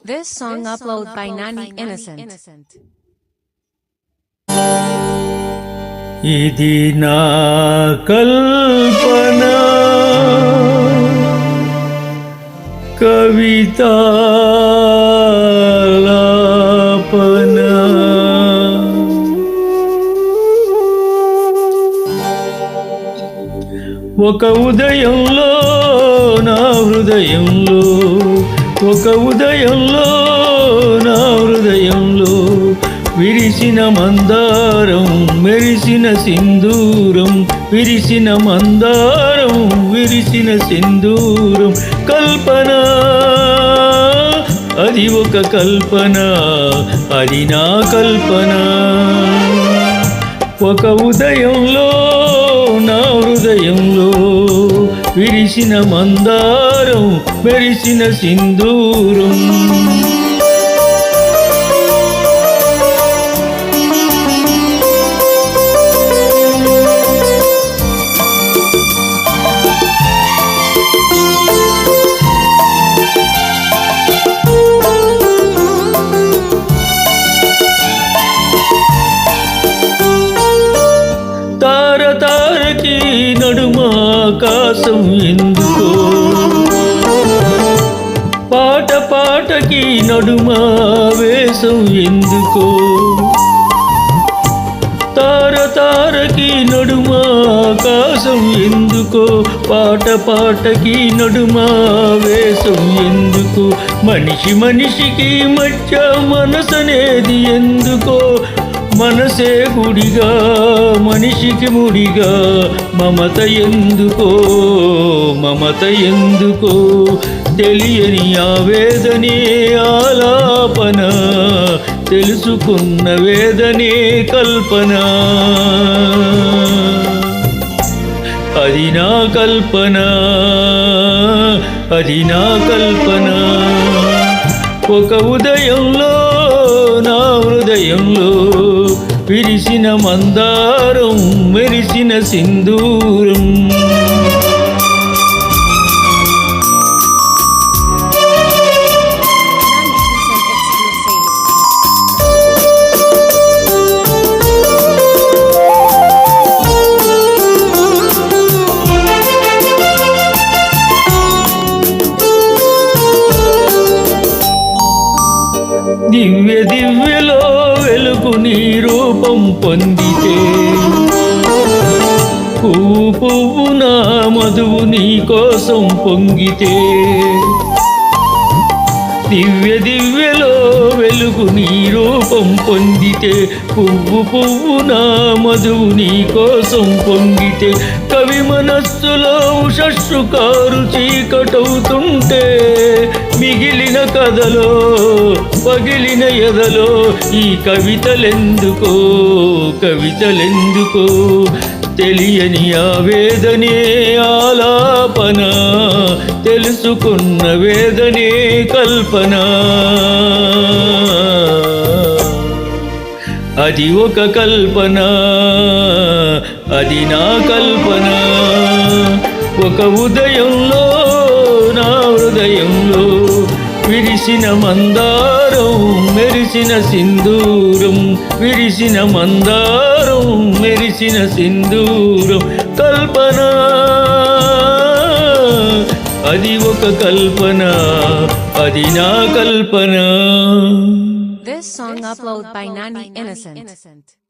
This song uploaded by Nani Innocent. ఇది నా కల్పన కవితాలాపన ఒక ఉదయంలో నా హృదయంలో ఒక ఉదయంలో నా హృదయంలో విరిసిన మందారం మెరిసిన సింధూరం విరిసిన మందారం విరిసిన సింధూరం కల్పన అది ఒక కల్పన అది నా కల్పన ఒక ఉదయంలో నా హృదయంలో విరిసిన మందారం మెరిసిన సింధూరం తారకి నడుమ ఆకాశం ఎందుకో పాట పాటకి నడుమ వేషం ఎందుకో తారకి నడుమ ఆకాశం ఎందుకో పాట పాటకి నడుమ వేషం ఎందుకో మనిషి మనిషికి మధ్య మనసనేది ఎందుకో మనసే గుడిగా మనిషికి ముడిగా మమత ఎందుకో మమత ఎందుకో తెలియని ఆవేదనే ఆలాపన తెలుసుకున్న వేదనే కల్పన అది నా కల్పన అది నా కల్పన ఒక ఉదయంలో నా హృదయంలో విరిసిన మందారం మెరిసిన సింధూరం దివ్య దివ్యలో వెలుగు నీ రూపం పొందితే పువ్వు పువ్వున మధువు నీ కోసం పొంగితే దివ్య దివ్యలో వెలుగు నీ రూపం పొందితే పువ్వు పువ్వున మధువు నీ కోసం పొంగితే కవి మనస్సులో ఉషస్సుకారు చీకటవుతుంటే మిగిలిన కథలో పగిలిన ఎదలో ఈ కవితలెందుకో కవితలెందుకో తెలియని ఆవేదనే ఆలాపన తెలుసుకున్న వేదనే కల్పన అది ఒక కల్పన అది నా కల్పన ఒక ఉదయంలో నా హృదయంలో విరిసిన మందారం మెరిసిన సింధూరం విరిసిన మందారం మెరిసిన సింధూరం కల్పన అది ఒక కల్పన అది నా కల్పన. This song uploaded by Nani Innocent.